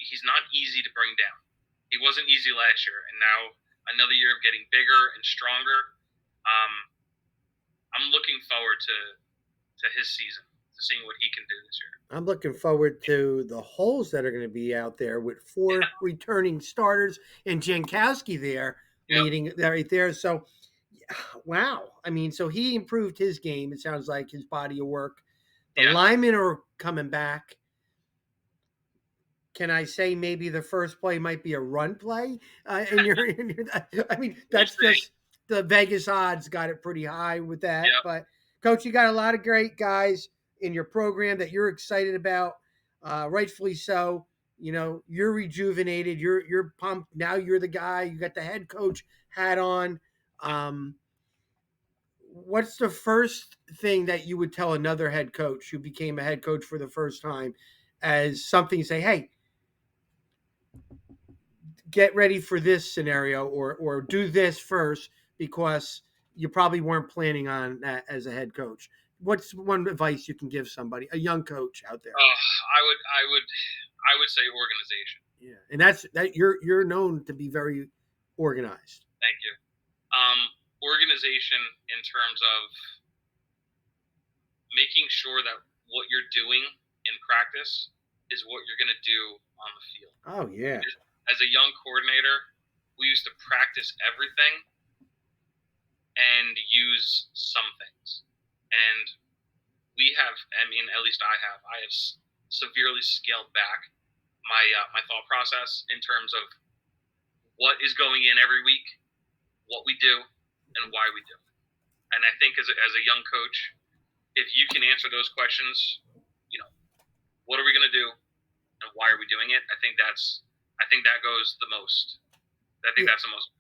he's not easy to bring down. He wasn't easy last year, and now another year of getting bigger and stronger. I'm looking forward to his season, to seeing what he can do this year. I'm looking forward to the holes that are going to be out there with 4 returning starters and Jankowski there leading right there. So, wow. I mean, so he improved his game. It sounds like his body of work. The linemen are coming back. Can I say maybe the first play might be a run play? I mean, that's just the Vegas odds got it pretty high with that. Yep. But, Coach, you got a lot of great guys in your program that you're excited about, rightfully so. You're rejuvenated. You're pumped. Now you're the guy. You got the head coach hat on. What's the first thing that you would tell another head coach who became a head coach for the first time as something, say, hey, get ready for this scenario or do this first because you probably weren't planning on that as a head coach? What's one advice you can give somebody, a young coach out there? I would say organization. Yeah, and that's that. You're known to be very organized. Thank you. Organization in terms of making sure that what you're doing in practice is what you're going to do on the field. Oh yeah. As a young coordinator, we used to practice everything and use some things. And we have, I mean, at least I have severely scaled back my thought process in terms of what is going in every week, what we do, and why we do it. And I think as a young coach, if you can answer those questions, you know, what are we going to do and why are we doing it? I think that goes the most. I think that's the most.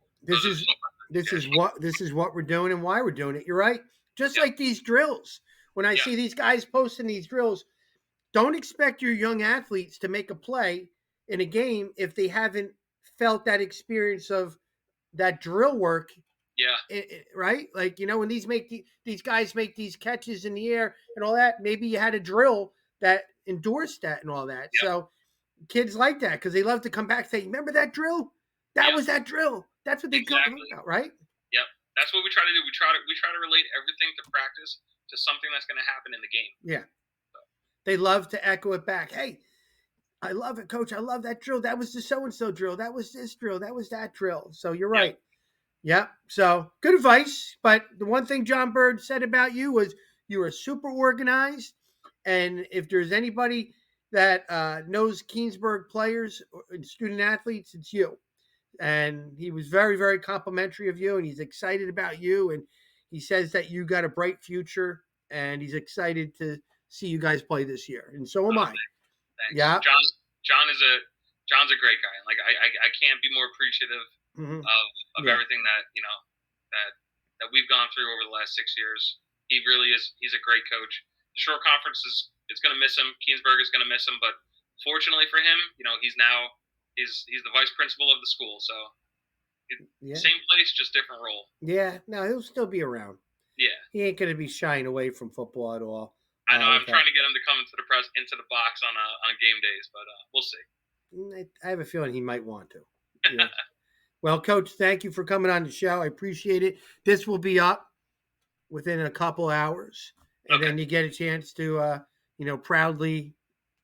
This is what we're doing and why we're doing it. You're right. Just Yep. like these drills. When I see these guys posting these drills, don't expect your young athletes to make a play in a game if they haven't felt that experience of that drill work. Yeah. Right? Like, when these guys make these catches in the air and all that, maybe you had a drill that endorsed that and all that. Yep. So kids like that because they love to come back and say, remember that drill? That was that drill. That's what they come about, right? Yep. That's what we try to do. We try to relate everything to practice to something that's going to happen in the game. Yeah. So. They love to echo it back. Hey, I love it, coach. I love that drill. That was the so-and-so drill. That was this drill. That was that drill. So you're right. Yep. So good advice. But the one thing John Bird said about you was you were super organized. And if there's anybody that knows Keansburg players and student athletes, it's you. And he was very, very complimentary of you, and he's excited about you. And he says that you got a bright future, and he's excited to see you guys play this year. And so am I. Thanks. Yeah. John's a great guy. Like I can't be more appreciative of everything that that we've gone through over the last 6 years. He really is. He's a great coach. The short conference it's going to miss him. Keansburg is going to miss him, but fortunately for him, he's the vice principal of the school. So same place, just different role. Yeah. No, he'll still be around. Yeah. He ain't going to be shying away from football at all. I know. I'm trying to get him to come into the box on game days, but we'll see. I have a feeling he might want to. Yeah. Well, Coach, thank you for coming on the show. I appreciate it. This will be up within a couple hours, and then you get a chance to, proudly,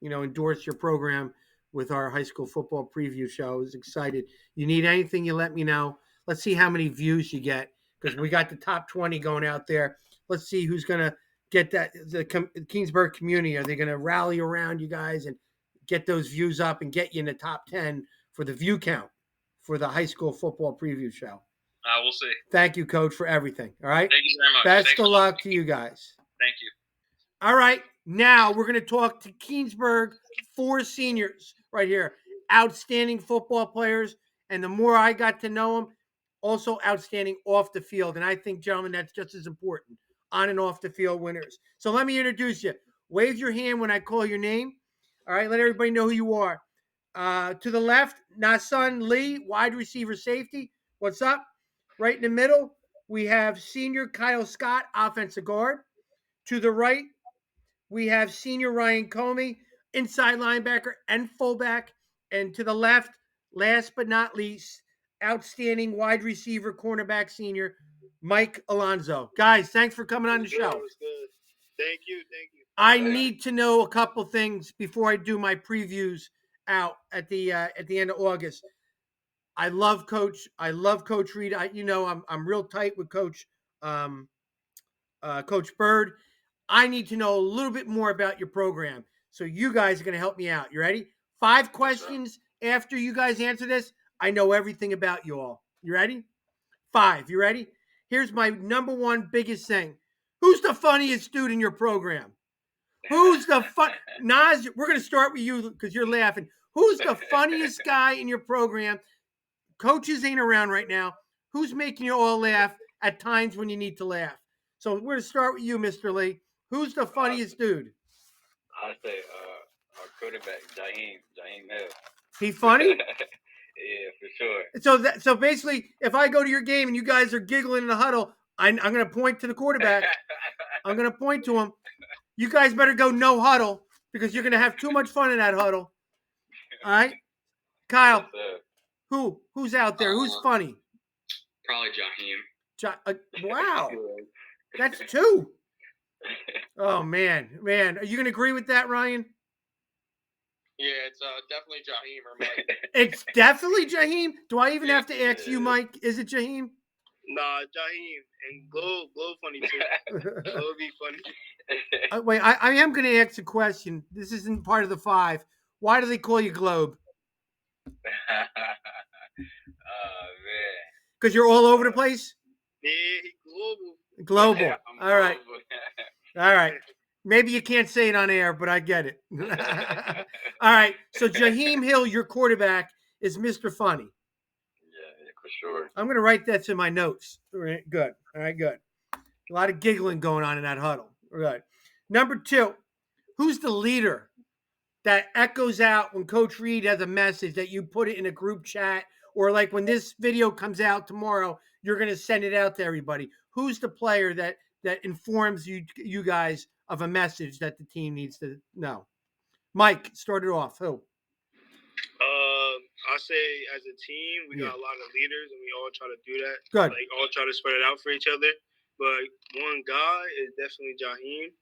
endorse your program with our high school football preview show. I was excited. You need anything, you let me know. Let's see how many views you get because we got the top 20 going out there. Let's see who's going to get that. The Keansburg community, are they going to rally around you guys and get those views up and get you in the top 10 for the view count for the high school football preview show? We'll see. Thank you, Coach, for everything. All right? Thank you very much. Best of luck to you guys. Thank you. All right. Now we're going to talk to Keansburg 4 seniors right here. Outstanding football players. And the more I got to know them, also outstanding off the field. And I think, gentlemen, that's just as important. On and off the field winners. So let me introduce you. Wave your hand when I call your name. All right. Let everybody know who you are. To the left, Nasun Lee, wide receiver safety. What's up? Right in the middle, we have senior Kyle Scott, offensive guard. To the right, we have senior Ryan Comey, inside linebacker and fullback. And to the left, last but not least, outstanding wide receiver, cornerback senior, Mike Alonzo. Guys, thanks for coming on the show. Thank you. I need to know a couple things before I do my previews out at the end of August. I love Coach Reid. I'm real tight with Coach Bird. I need to know a little bit more about your program. So you guys are going to help me out. You ready? 5 questions after you guys answer this. I know everything about you all. You ready? 5. You ready? Here's my number 1 biggest thing. Who's the funniest dude in your program? Who's the Nas, we're going to start with you because you're laughing. Who's the funniest guy in your program? Coaches ain't around right now. Who's making you all laugh at times when you need to laugh? So we're going to start with you, Mr. Lee. Who's the funniest dude? I'd say our quarterback, Jaheim Hill. He funny? Yeah, for sure. So basically, if I go to your game and you guys are giggling in the huddle, I'm going to point to the quarterback. I'm going to point to him. You guys better go no huddle because you're going to have too much fun in that huddle. All right? Kyle, Yes, who's out there? Who's funny? Probably Jaheim. Wow, sir. that's two. Oh man. Are you gonna agree with that, Ryan? Yeah, it's definitely Jaheim or Mike. It's definitely Jaheim. Do I even Yeah. have to ask you, Mike? Is it Jaheim? Nah, Jaheim and Glow funny too. Glow be funny. Wait, I am going to ask a question. This isn't part of the five. Why do they call you Globe? Oh man. Because you're all over the place? Yeah, he global. Global. I'm All right. global. All right. Maybe you can't say it on air, but I get it. All right. So Jaheim Hill, your quarterback, is Mr. Funny. Yeah, for sure. I'm going to write that to my notes. All right, good. All right, good. A lot of giggling going on in that huddle. Good. Number two, who's the leader that echoes out when Coach Reid has a message that you put it in a group chat, or like when this video comes out tomorrow, you're going to send it out to everybody? Who's the player that informs you guys of a message that the team needs to know? Mike, start it off. Who? I say as a team, we got a lot of leaders, and we all try to do that. Good. Like all try to spread it out for each other. But one guy is definitely Jaheim.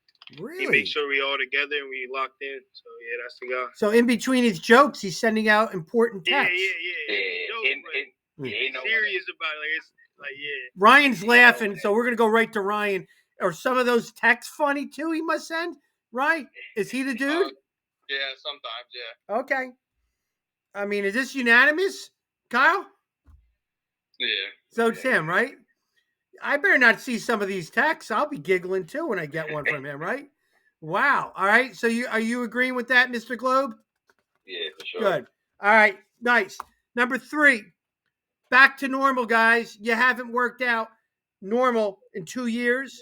Really? He makes sure we all together and we locked in. So yeah, that's the guy. So in between his jokes, he's sending out important Yeah, texts. He's serious about it. Like it's like Ryan's laughing, so we're gonna go right to Ryan. Are some of those texts funny too? He must send. Right? Is he the dude? Yeah, sometimes. Yeah. Okay. I mean, is this unanimous, Kyle? Yeah. So it's him, right? I better not see some of these texts. I'll be giggling too when I get one from him, right? Wow. All right. So are you agreeing with that, Mr. Globe? Yeah, for sure. Good. All right. Nice. Number three. Back to normal, guys. You haven't worked out normal in 2 years.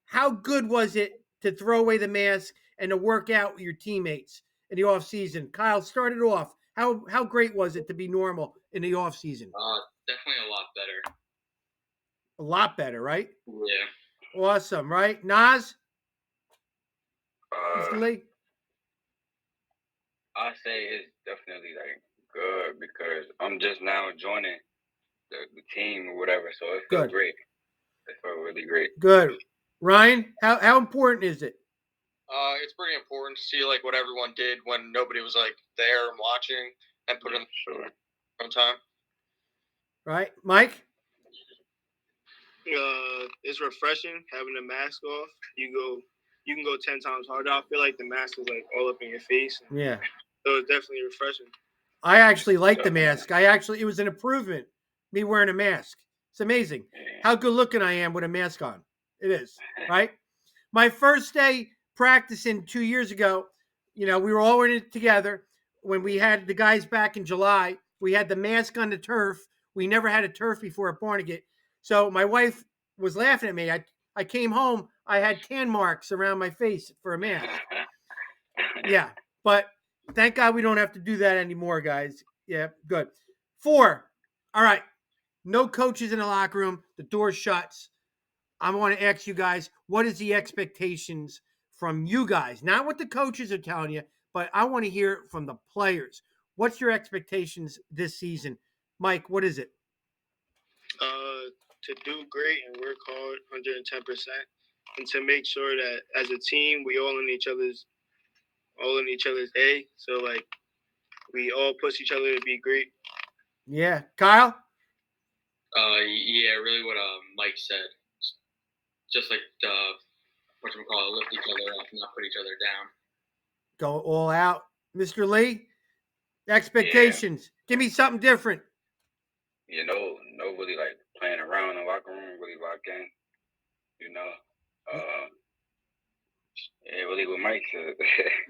How good was it to throw away the mask and to work out with your teammates in the off season? Kyle, start it off. How great was it to be normal in the off season? Definitely a lot better. A lot better, right? Yeah. Awesome, right? Nas? Mr. Lee? I say it's definitely like good because I'm just now joining the team or whatever, so it felt great. It felt really great. Good. Ryan, how important is it? It's pretty important to see like what everyone did when nobody was like there and watching and put in on time. Right, Mike? It's refreshing having the mask off. You can go 10 times harder. I feel like the mask is like all up in your face. Yeah. So it's definitely refreshing. I actually like the mask. It was an improvement, me wearing a mask. It's amazing how good looking I am with a mask on. It is, right? My first day practicing 2 years ago, we were all in it together. When we had the guys back in July, we had the mask on the turf. We never had a turf before at Barnegat. So my wife was laughing at me. I came home, I had tan marks around my face for a mask. Yeah, but thank God we don't have to do that anymore, guys. Yeah, good. 4. All right. No coaches in the locker room. The door shuts. I want to ask you guys, what is the expectations from you guys? Not what the coaches are telling you, but I want to hear it from the players. What's your expectations this season? Mike, what is it? To do great and work hard 110%, and to make sure that as a team we all in each other's day. So like we all push each other to be great. Yeah. Kyle? Yeah, really what Mike said. Just like lift each other up and not put each other down. Go all out. Mr. Lee, expectations. Yeah. Give me something different. Nobody like playing around in the locker room, really lock in. Really what Mike said.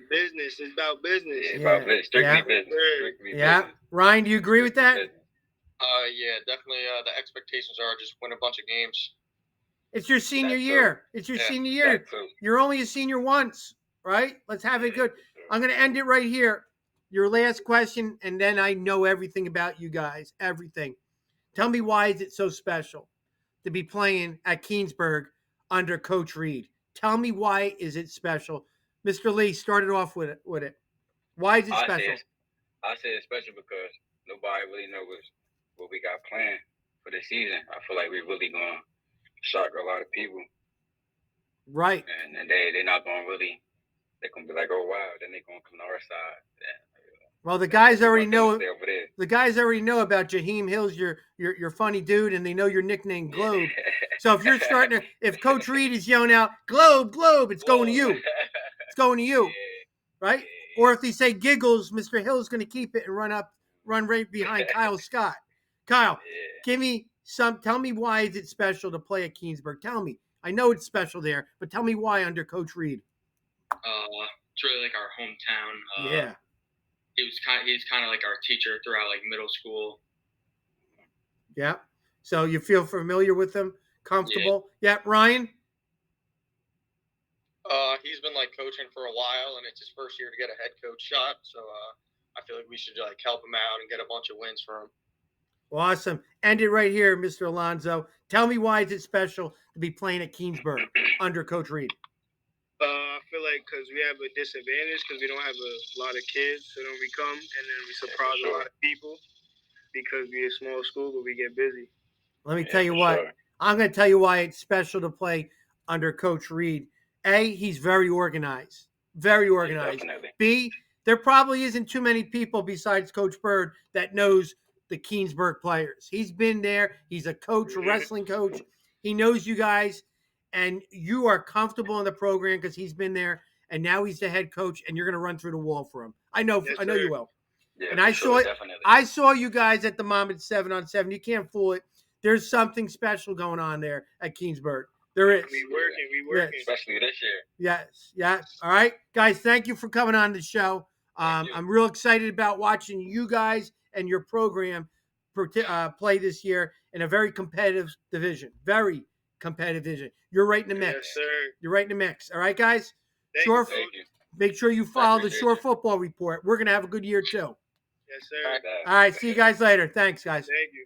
Business. It's about business. It's about business. Strictly business. Business. Ryan, do you agree with that? Yeah, definitely. The expectations are just win a bunch of games. It's your senior year. Senior year. You're only a senior once, right? Let's have it good. I'm going to end it right here. Your last question, and then I know everything about you guys. Everything. Tell me, why is it so special to be playing at Keansburg under Coach Reid? Tell me, why is it special? Mr. Lee started off with it. Why is it special? I say it's special because nobody really knows what we got planned for the season. I feel like we're really going to shock a lot of people. Right. And they're not going to really, they're going to be like, oh, wow. Then they're going to come to our side. Well, the guys already know. Over there. The guys already know about Jaheim Hills, your funny dude, and they know your nickname Globe. So if you're starting to, if Coach Reid is yelling out Globe, Globe, it's going to you. It's going to you, right? Or if they say Giggles, Mr. Hill is going to keep it and run right behind Kyle Scott. Kyle, give me some. Tell me why is it special to play at Keansburg? Tell me. I know it's special there, but tell me why under Coach Reid. It's really like our hometown. Yeah. He's kind of like our teacher throughout like middle school. Yeah. So you feel familiar with him, comfortable? Yeah, Ryan. He's been like coaching for a while, and it's his first year to get a head coach shot. So I feel like we should like help him out and get a bunch of wins for him. Awesome. End it right here, Mr. Alonzo. Tell me why is it special to be playing at Keansburg under Coach Reid? I feel like because we have a disadvantage because we don't have a lot of kids, so then we come and then we surprise a lot of people because we're a small school, but we get busy. Let me tell you what. Sure. I'm going to tell you why it's special to play under Coach Reid. A, he's very organized. Very organized. Definitely. B, there probably isn't too many people besides Coach Bird that knows the Keansburg players. He's been there. He's a coach, a wrestling coach. He knows you guys, and you are comfortable in the program because he's been there, and now he's the head coach, and you're going to run through the wall for him. I know you will. Yeah, and I saw it. Definitely. I saw you guys at the Monmouth 7-on-7. You can't fool it. There's something special going on there at Keansburg. There is. We working. Yes. Especially this year. Yes. Yeah. All right, guys. Thank you for coming on the show. I'm real excited about watching you guys and your program play this year in a very competitive division. Very competitive division. You're right in the mix. Yes, sir. You're right in the mix. All right, guys. Thank you. Make sure you follow the Shore Football Report. We're gonna have a good year too. Yes, sir. All right. See you guys later. Thanks, guys. Thank you.